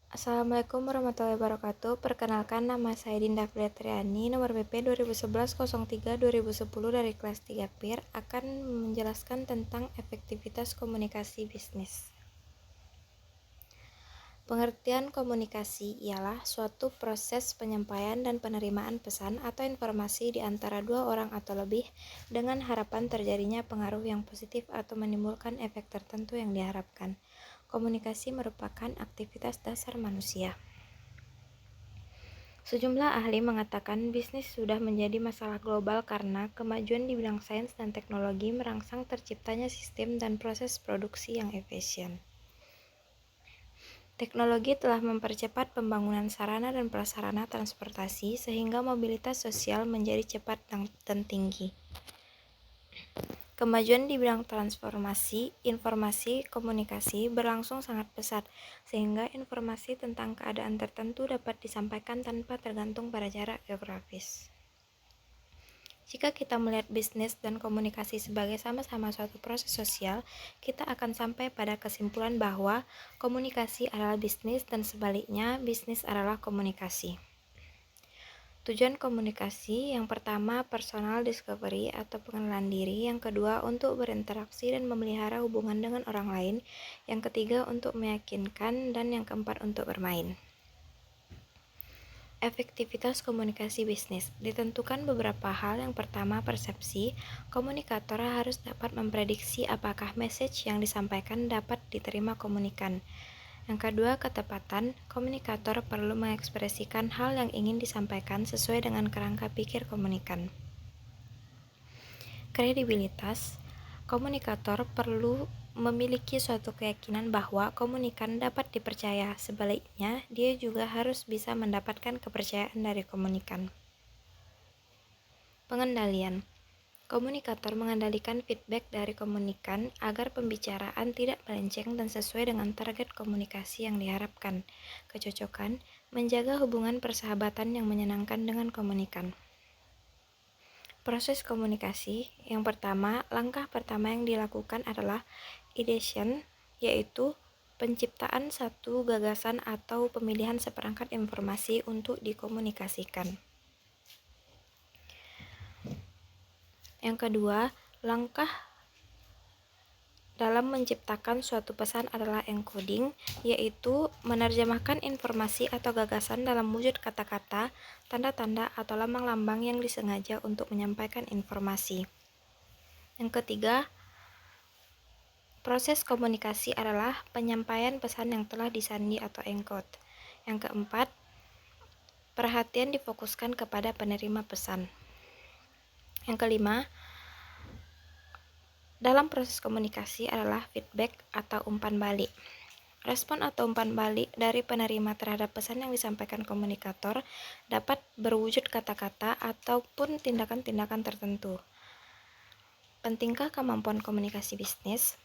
Assalamualaikum warahmatullahi wabarakatuh. Perkenalkan, nama saya Dinda Fitriani, nomor BP 2011-03-2010 dari kelas 3 PIR, akan menjelaskan tentang efektivitas komunikasi bisnis. Pengertian komunikasi ialah suatu proses penyampaian dan penerimaan pesan atau informasi di antara dua orang atau lebih dengan harapan terjadinya pengaruh yang positif atau menimbulkan efek tertentu yang diharapkan. Komunikasi merupakan aktivitas dasar manusia. Sejumlah ahli mengatakan bisnis sudah menjadi masalah global karena kemajuan di bidang sains dan teknologi merangsang terciptanya sistem dan proses produksi yang efisien. Teknologi telah mempercepat pembangunan sarana dan prasarana transportasi sehingga mobilitas sosial menjadi cepat dan tinggi. Kemajuan di bidang transformasi, informasi, komunikasi berlangsung sangat pesat, sehingga informasi tentang keadaan tertentu dapat disampaikan tanpa tergantung pada jarak geografis. Jika kita melihat bisnis dan komunikasi sebagai sama-sama suatu proses sosial, kita akan sampai pada kesimpulan bahwa komunikasi adalah bisnis dan sebaliknya, bisnis adalah komunikasi. Tujuan komunikasi yang pertama personal discovery atau pengenalan diri, yang kedua untuk berinteraksi dan memelihara hubungan dengan orang lain, yang ketiga untuk meyakinkan, dan yang keempat untuk bermain. Efektivitas komunikasi bisnis ditentukan beberapa hal. Yang pertama, persepsi. Komunikator harus dapat memprediksi apakah message yang disampaikan dapat diterima komunikan. Yang kedua, ketepatan. Komunikator perlu mengekspresikan hal yang ingin disampaikan sesuai dengan kerangka pikir komunikan. Kredibilitas. Komunikator perlu memiliki suatu keyakinan bahwa komunikan dapat dipercaya. Sebaliknya, dia juga harus bisa mendapatkan kepercayaan dari komunikan. Pengendalian. Komunikator mengendalikan feedback dari komunikan agar pembicaraan tidak melenceng dan sesuai dengan target komunikasi yang diharapkan. Kecocokan. Menjaga hubungan persahabatan yang menyenangkan dengan komunikan. Proses komunikasi. Yang pertama, langkah pertama yang dilakukan adalah ideation, yaitu penciptaan satu gagasan atau pemilihan seperangkat informasi untuk dikomunikasikan. Yang kedua, langkah dalam menciptakan suatu pesan adalah encoding, yaitu menerjemahkan informasi atau gagasan dalam wujud kata-kata, tanda-tanda, atau lambang-lambang yang disengaja untuk menyampaikan informasi. Yang ketiga, proses komunikasi adalah penyampaian pesan yang telah disandi atau encode. Yang keempat, perhatian difokuskan kepada penerima pesan. Yang kelima, dalam proses komunikasi adalah feedback atau umpan balik. Respon atau umpan balik dari penerima terhadap pesan yang disampaikan komunikator dapat berwujud kata-kata ataupun tindakan-tindakan tertentu. Pentingkah kemampuan komunikasi bisnis?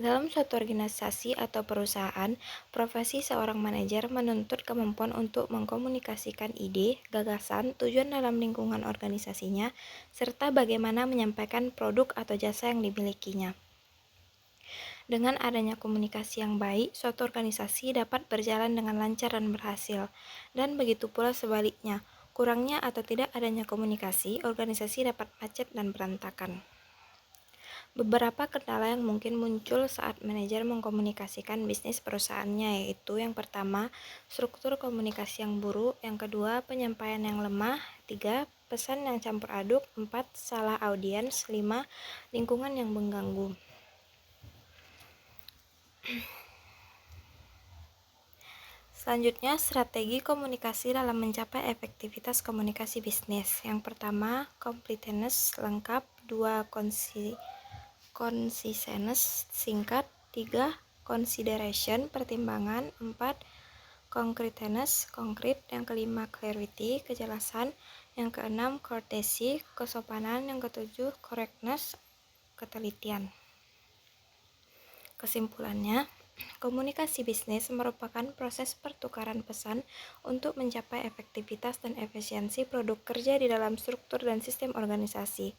Dalam suatu organisasi atau perusahaan, profesi seorang manajer menuntut kemampuan untuk mengkomunikasikan ide, gagasan, tujuan dalam lingkungan organisasinya, serta bagaimana menyampaikan produk atau jasa yang dimilikinya. Dengan adanya komunikasi yang baik, suatu organisasi dapat berjalan dengan lancar dan berhasil. Dan begitu pula sebaliknya, kurangnya atau tidak adanya komunikasi, organisasi dapat macet dan berantakan. Beberapa kendala yang mungkin muncul saat manajer mengkomunikasikan bisnis perusahaannya, yaitu yang pertama, struktur komunikasi yang buruk, yang kedua, penyampaian yang lemah, 3, pesan yang campur aduk, 4, salah audiens, 5, lingkungan yang mengganggu. Selanjutnya, strategi komunikasi dalam mencapai efektivitas komunikasi bisnis. Yang pertama, completeness, lengkap. 2, conciseness, singkat. 3, consideration, pertimbangan. 4, concreteness, konkret. Yang kelima, clarity, kejelasan. Yang keenam, courtesy, kesopanan. Yang ketujuh, correctness, ketelitian. Kesimpulannya, komunikasi bisnis merupakan proses pertukaran pesan untuk mencapai efektivitas dan efisiensi produk kerja di dalam struktur dan sistem organisasi.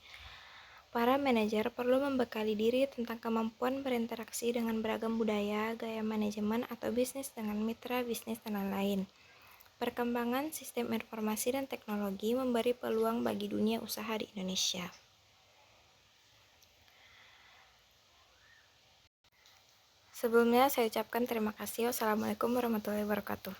Para manajer perlu membekali diri tentang kemampuan berinteraksi dengan beragam budaya, gaya manajemen atau bisnis dengan mitra bisnis dan lain-lain. Perkembangan sistem informasi dan teknologi memberi peluang bagi dunia usaha di Indonesia. Sebelumnya saya ucapkan terima kasih. Wassalamualaikum warahmatullahi wabarakatuh.